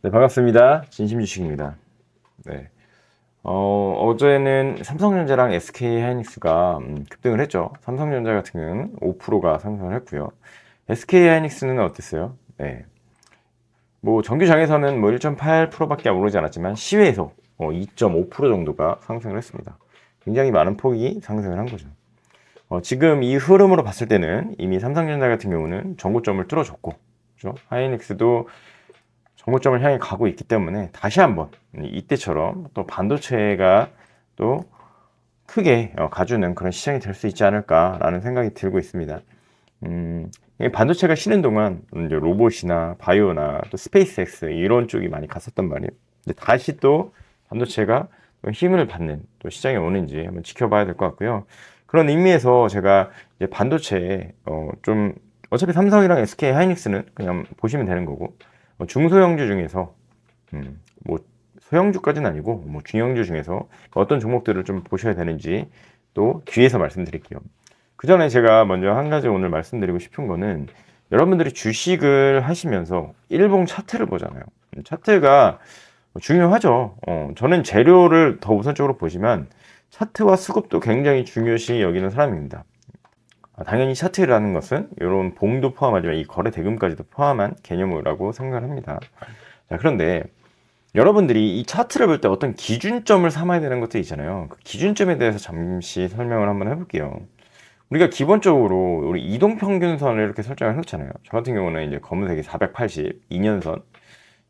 네, 반갑습니다. 진심주식입니다. 네. 어제는 삼성전자랑 SK하이닉스가 급등을 했죠. 삼성전자 같은 경우는 5%가 상승을 했고요. SK하이닉스는 어땠어요? 네. 뭐 정규장에서는 뭐 1.8%밖에 오르지 않았지만 시외에서 2.5% 정도가 상승을 했습니다. 굉장히 많은 폭이 상승을 한 거죠. 지금 이 흐름으로 봤을 때는 이미 삼성전자 같은 경우는 전고점을 뚫어줬고, 그렇죠? 하이닉스도 정고점을 향해 가고 있기 때문에 다시 한번 이때처럼 또 반도체가 또 크게 가주는 그런 시장이 될 수 있지 않을까라는 생각이 들고 있습니다. 반도체가 쉬는 동안 이제 로봇이나 바이오나 또 스페이스X 이런 쪽이 많이 갔었단 말이에요. 근데 다시 또 반도체가 힘을 받는 또 시장이 오는지 한번 지켜봐야 될 것 같고요. 그런 의미에서 제가 이제 반도체에 좀 어차피 삼성이랑 SK 하이닉스는 그냥 보시면 되는 거고, 중소형주 중에서 뭐 소형주까지는 아니고 뭐 중형주 중에서 어떤 종목들을 좀 보셔야 되는지 또 뒤에서 말씀드릴게요. 그 전에 제가 먼저 한 가지 오늘 말씀드리고 싶은 거는, 여러분들이 주식을 하시면서 일봉 차트를 보잖아요. 차트가 중요하죠. 저는 재료를 더 우선적으로 보지만 차트와 수급도 굉장히 중요시 여기는 사람입니다. 당연히 차트라는 것은 이런 봉도 포함하지만 이 거래 대금까지도 포함한 개념이라고 생각을 합니다. 자, 그런데 여러분들이 이 차트를 볼 때 어떤 기준점을 삼아야 되는 것들이 있잖아요. 그 기준점에 대해서 잠시 설명을 한번 해볼게요. 우리가 기본적으로 우리 이동평균선을 이렇게 설정을 해놓잖아요. 저 같은 경우는 이제 검은색이 480, 2년선,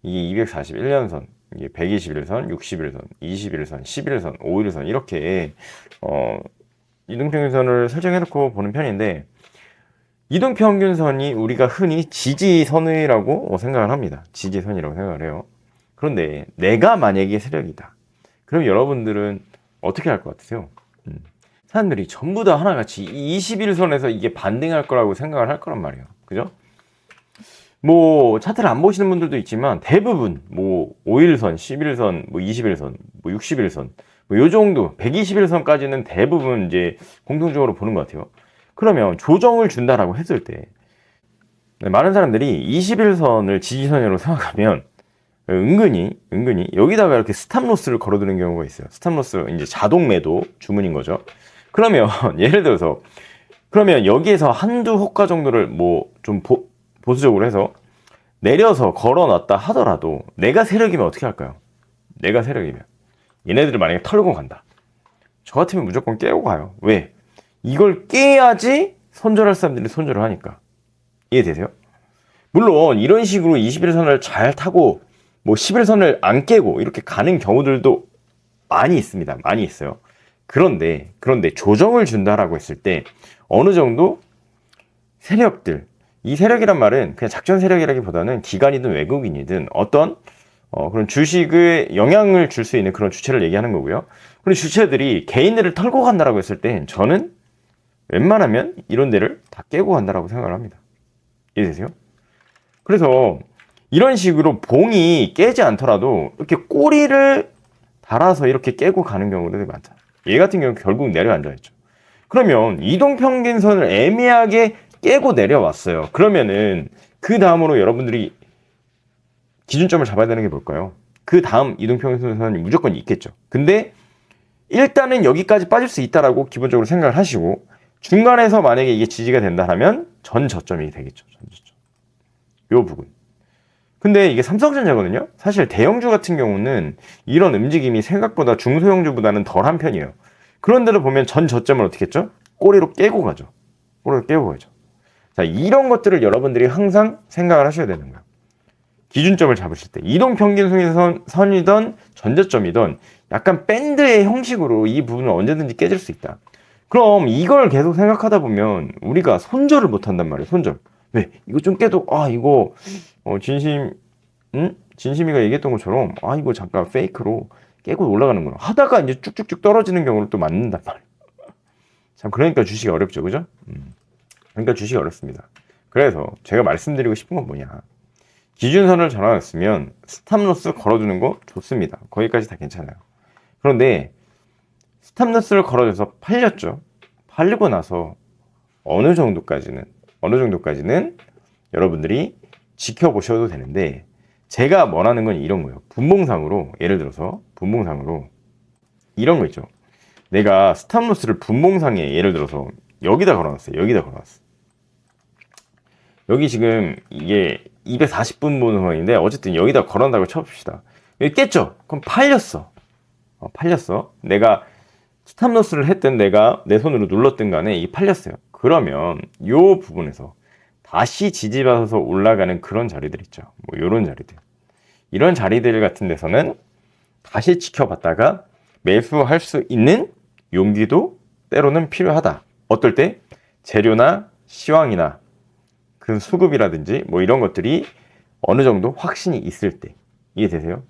이게 241년선, 이게 121선, 61선, 21선, 11선, 5일선 이렇게 이동평균선을 설정해놓고 보는 편인데, 이동평균선이 우리가 흔히 지지선이라고 생각을 합니다. 지지선이라고 생각을 해요. 그런데 내가 만약에 세력이다, 그럼 여러분들은 어떻게 할 것 같으세요? 사람들이 전부 다 하나같이 21선에서 이게 반등할 거라고 생각을 할 거란 말이에요. 그죠? 뭐 차트를 안 보시는 분들도 있지만 대부분 뭐 5일선, 11선, 뭐 21선, 뭐 61선, 뭐 요 정도 121선까지는 대부분 이제 공통적으로 보는 것 같아요. 그러면 조정을 준다라고 했을 때 많은 사람들이 21선을 지지선으로 생각하면 은근히 여기다가 이렇게 스탑로스를 걸어두는 경우가 있어요. 스탑로스, 이제 자동 매도 주문인 거죠. 그러면 예를 들어서 그러면 여기에서 한두 호가 정도를 뭐 좀 보수적으로 해서 내려서 걸어놨다 하더라도 내가 세력이면 어떻게 할까요? 내가 세력이면 얘네들을 만약에 털고 간다, 저 같으면 무조건 깨고 가요. 왜? 이걸 깨야지 손절할 사람들이 손절을 하니까. 이해되세요? 물론 이런 식으로 21선을 잘 타고 뭐 11선을 안 깨고 이렇게 가는 경우들도 많이 있습니다. 많이 있어요. 그런데 조정을 준다라고 했을 때 어느 정도 세력들, 이 세력이란 말은 그냥 작전 세력이라기보다는 기관이든 외국인이든 어떤 그런 주식에 영향을 줄 수 있는 그런 주체를 얘기하는 거고요. 그리고 주체들이 개인들을 털고 간다라고 했을 땐 저는 웬만하면 이런 데를 다 깨고 간다라고 생각을 합니다. 이해되세요? 그래서 이런 식으로 봉이 깨지 않더라도 이렇게 꼬리를 달아서 이렇게 깨고 가는 경우들이 많다. 얘 같은 경우 결국 내려앉아있죠. 그러면 이동평균선을 애매하게 깨고 내려왔어요. 그러면은 그 다음으로 여러분들이 기준점을 잡아야 되는 게 뭘까요? 그 다음 이동평균선이 무조건 있겠죠. 근데 일단은 여기까지 빠질 수 있다라고 기본적으로 생각을 하시고, 중간에서 만약에 이게 지지가 된다 하면 전저점이 되겠죠. 전저점. 요 부분. 근데 이게 삼성전자거든요. 사실 대형주 같은 경우는 이런 움직임이 생각보다 중소형주보다는 덜한 편이에요. 그런데도 보면 전저점을 어떻게 했죠? 꼬리로 깨고 가죠. 꼬리로 깨고 가죠. 자, 이런 것들을 여러분들이 항상 생각을 하셔야 되는 거예요. 기준점을 잡으실 때 이동평균선이든 전저점이든 약간 밴드의 형식으로 이 부분은 언제든지 깨질 수 있다. 그럼 이걸 계속 생각하다 보면 우리가 손절을 못 한단 말이에요. 손절. 왜? 이거 좀 깨도 이거 진심이가 얘기했던 것처럼 이거 잠깐 페이크로 깨고 올라가는구나 하다가 이제 쭉쭉쭉 떨어지는 경우를 또 맞는단 말이에요. 참, 그러니까 주식이 어렵죠. 그죠? 그러니까 주식이 어렵습니다. 그래서 제가 말씀드리고 싶은 건 뭐냐, 기준선을 정하였으면 스탑로스 걸어두는 거 좋습니다. 거기까지 다 괜찮아요. 그런데 스탑로스를 걸어줘서 팔렸죠. 팔리고 나서 어느 정도까지는 여러분들이 지켜보셔도 되는데, 제가 원하는 건 이런 거예요. 분봉상으로, 예를 들어서 분봉상으로 이런 거 있죠. 내가 스탑로스를 분봉상에 예를 들어서 여기다 걸어놨어요. 여기다 걸어놨어. 여기 지금 이게 240분 분봉상인데 어쨌든 여기다 걸어놨다고 쳐봅시다. 여기 깼죠? 그럼 팔렸어. 팔렸어. 내가 스탑로스를 했든 내가 내 손으로 눌렀든 간에 이게 팔렸어요. 그러면 요 부분에서 다시 지지받아서 올라가는 그런 자리들 있죠. 뭐 요런 자리들. 이런 자리들 같은 데서는 다시 지켜봤다가 매수할 수 있는 용기도 때로는 필요하다. 어떨 때? 재료나 시황이나 그 수급이라든지 뭐 이런 것들이 어느 정도 확신이 있을 때. 이해되세요?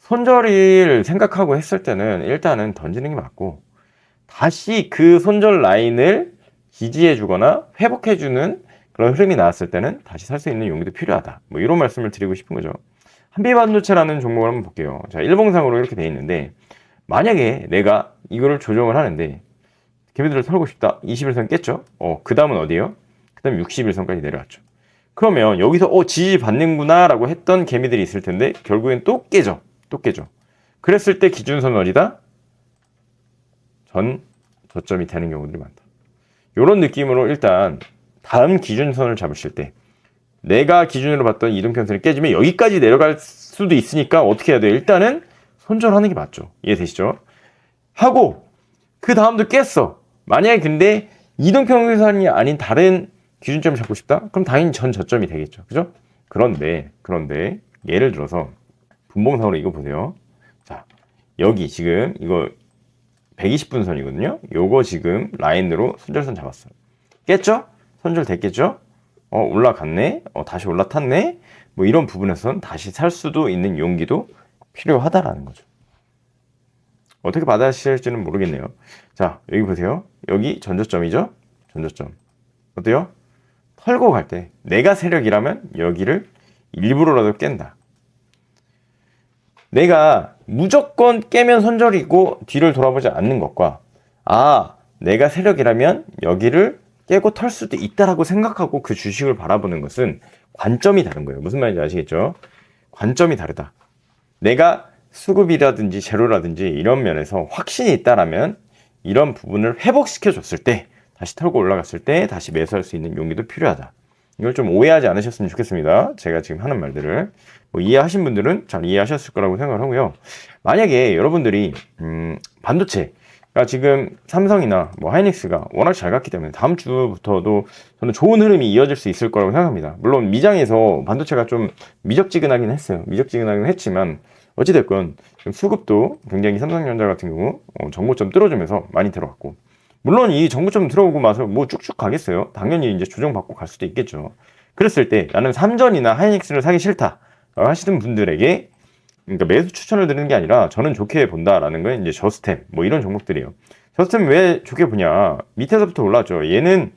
손절을 생각하고 했을 때는 일단은 던지는 게 맞고, 다시 그 손절 라인을 지지해주거나 회복해주는 그런 흐름이 나왔을 때는 다시 살 수 있는 용기도 필요하다. 뭐 이런 말씀을 드리고 싶은 거죠. 한비반도체라는 종목을 한번 볼게요. 자, 일봉상으로 이렇게 되어 있는데, 만약에 내가 이거를 조정을 하는데 개미들을 털고 싶다. 21선 깼죠? 그 다음은 어디예요? 그 다음 61선까지 내려왔죠. 그러면 여기서 지지 받는구나 라고 했던 개미들이 있을 텐데 결국엔 또 깨져. 또 깨져. 그랬을 때 기준선 어디다? 전 저점이 되는 경우들이 많다. 이런 느낌으로 일단 다음 기준선을 잡으실 때 내가 기준으로 봤던 이동평선이 깨지면 여기까지 내려갈 수도 있으니까 어떻게 해야 돼요? 일단은 손절하는 게 맞죠. 이해되시죠? 하고 그 다음도 깼어. 만약에 근데 이동평균선이 아닌 다른 기준점을 잡고 싶다? 그럼 당연히 전 저점이 되겠죠. 그죠? 그런데 예를 들어서 분봉상으로 이거 보세요. 자, 여기 지금 이거 120분 선이거든요. 요거 지금 라인으로 손절선 잡았어요. 깼죠? 손절 됐겠죠? 올라갔네. 다시 올라탔네. 뭐 이런 부분에서는 다시 살 수도 있는 용기도 필요하다라는 거죠. 어떻게 받아들일지는 모르겠네요. 자, 여기 보세요. 여기 전저점이죠? 전저점. 어때요? 털고 갈 때 내가 세력이라면 여기를 일부러라도 깬다. 내가 무조건 깨면 손절이고 뒤를 돌아보지 않는 것과 내가 세력이라면 여기를 깨고 털 수도 있다라고 생각하고 그 주식을 바라보는 것은 관점이 다른 거예요. 무슨 말인지 아시겠죠? 관점이 다르다. 내가 수급이라든지 재료라든지 이런 면에서 확신이 있다라면 이런 부분을 회복시켜 줬을 때 다시 털고 올라갔을 때 다시 매수할 수 있는 용기도 필요하다. 이걸 좀 오해하지 않으셨으면 좋겠습니다. 제가 지금 하는 말들을 이해하신 분들은 잘 이해하셨을 거라고 생각을 하고요. 만약에 여러분들이 반도체가 지금 삼성이나 하이닉스가 워낙 잘 갔기 때문에 다음 주부터도 저는 좋은 흐름이 이어질 수 있을 거라고 생각합니다. 물론 미장에서 반도체가 좀 미적지근하긴 했어요. 미적지근하긴 했지만 어찌됐건 수급도 굉장히 삼성전자 같은 경우 정고점 뚫어주면서 많이 들어왔고, 물론 이 정고점 들어오고 나서 쭉쭉 가겠어요. 당연히 이제 조정받고 갈 수도 있겠죠. 그랬을 때 나는 삼전이나 하이닉스를 사기 싫다 하시는 분들에게 그러니까 매수 추천을 드리는 게 아니라 저는 좋게 본다라는 건 이제 저스템 이런 종목들이에요. 저스템 왜 좋게 보냐? 밑에서부터 올라왔죠. 얘는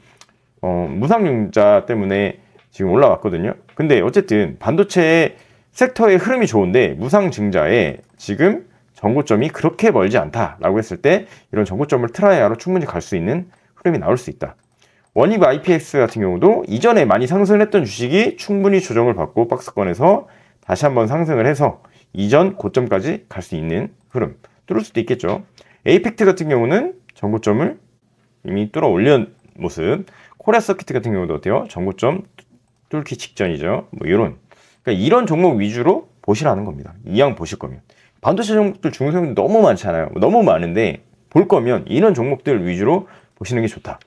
무상증자 때문에 지금 올라왔거든요. 근데 어쨌든 반도체 섹터의 흐름이 좋은데 무상증자에 지금 정고점이 그렇게 멀지 않다라고 했을 때 이런 정고점을 트라이하러 충분히 갈 수 있는 흐름이 나올 수 있다. 원익 IPX 같은 경우도 이전에 많이 상승을 했던 주식이 충분히 조정을 받고 박스권에서 다시 한번 상승을 해서 이전 고점까지 갈 수 있는 흐름 뚫을 수도 있겠죠. 에이펙트 같은 경우는 정고점을 이미 뚫어 올린 모습. 코리아 서킷 같은 경우도 어때요? 정고점 뚫기 직전이죠. 그러니까 이런 종목 위주로 보시라는 겁니다. 이왕 보실 거면. 반도체 종목들 중소형들 너무 많잖아요. 너무 많은데 볼 거면 이런 종목들 위주로 보시는 게 좋다.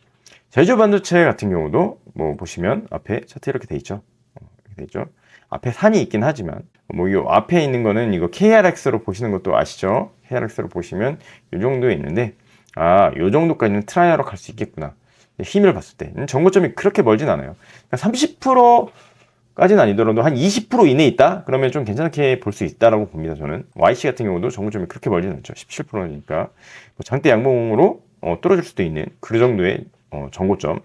제주 반도체 같은 경우도 보시면 앞에 차트 이렇게 돼 있죠. 이렇게 돼 있죠. 앞에 산이 있긴 하지만 이 앞에 있는 거는 이거 KRX로 보시는 것도 아시죠? KRX로 보시면 이 정도에 있는데 이 정도까지는 트라이하러 갈 수 있겠구나. 힘을 봤을 때 정고점이 그렇게 멀진 않아요. 30%까지는 아니더라도 한 20% 이내에 있다? 그러면 좀 괜찮게 볼 수 있다라고 봅니다. 저는 YC 같은 경우도 정고점이 그렇게 멀진 않죠. 17%니까 장대 양봉으로 뚫어줄 수도 있는 그 정도의 정고점.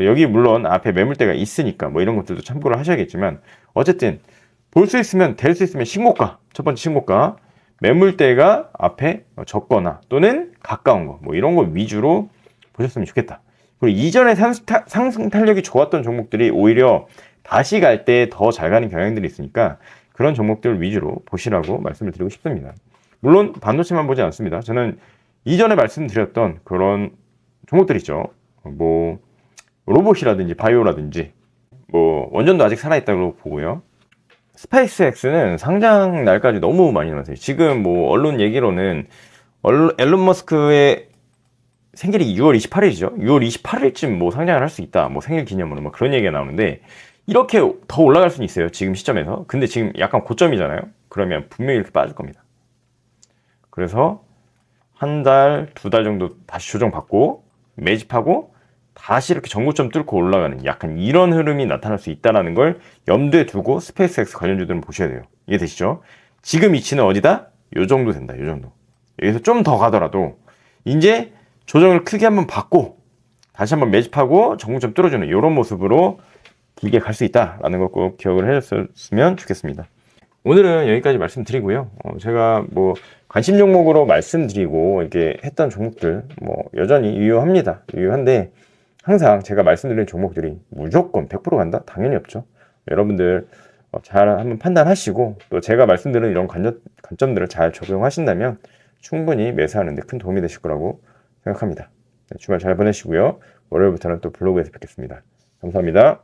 여기 물론 앞에 매물대가 있으니까 이런 것들도 참고를 하셔야겠지만 어쨌든 볼 수 있으면 될 수 있으면 신고가, 첫 번째 신고가, 매물대가 앞에 적거나 또는 가까운 거 이런 거 위주로 보셨으면 좋겠다. 그리고 이전에 상승 탄력이 좋았던 종목들이 오히려 다시 갈 때 더 잘 가는 경향들이 있으니까 그런 종목들 위주로 보시라고 말씀을 드리고 싶습니다. 물론 반도체만 보지 않습니다. 저는 이전에 말씀드렸던 그런 종목들 있죠. 뭐 로봇이라든지 바이오라든지 뭐 원전도 아직 살아있다고 보고요. 스페이스X는 상장 날까지 너무 많이 남았어요. 지금 뭐 언론 얘기로는 앨런 머스크의 생일이 6월 28일이죠. 6월 28일쯤 뭐 상장을 할 수 있다. 뭐 생일 기념으로 뭐 그런 얘기가 나오는데 이렇게 더 올라갈 수는 있어요. 지금 시점에서. 근데 지금 약간 고점이잖아요. 그러면 분명히 이렇게 빠질 겁니다. 그래서 한 달, 두 달 정도 다시 조정받고 매집하고 다시 이렇게 전고점 뚫고 올라가는 약간 이런 흐름이 나타날 수 있다는 걸 염두에 두고 스페이스X 관련주들은 보셔야 돼요. 이해되시죠? 지금 위치는 어디다? 요 정도 된다. 요 정도. 여기서 좀 더 가더라도 이제 조정을 크게 한번 받고 다시 한번 매집하고 전고점 뚫어주는 이런 모습으로 길게 갈 수 있다라는 걸 꼭 기억을 해줬으면 좋겠습니다. 오늘은 여기까지 말씀드리고요. 제가 뭐 관심 종목으로 말씀드리고 이렇게 했던 종목들 뭐 여전히 유효합니다. 유효한데 항상 제가 말씀드린 종목들이 무조건 100% 간다? 당연히 없죠. 여러분들 잘 한번 판단하시고 또 제가 말씀드린 이런 관점들을 잘 적용하신다면 충분히 매수하는 데 큰 도움이 되실 거라고 생각합니다. 네, 주말 잘 보내시고요. 월요일부터는 또 블로그에서 뵙겠습니다. 감사합니다.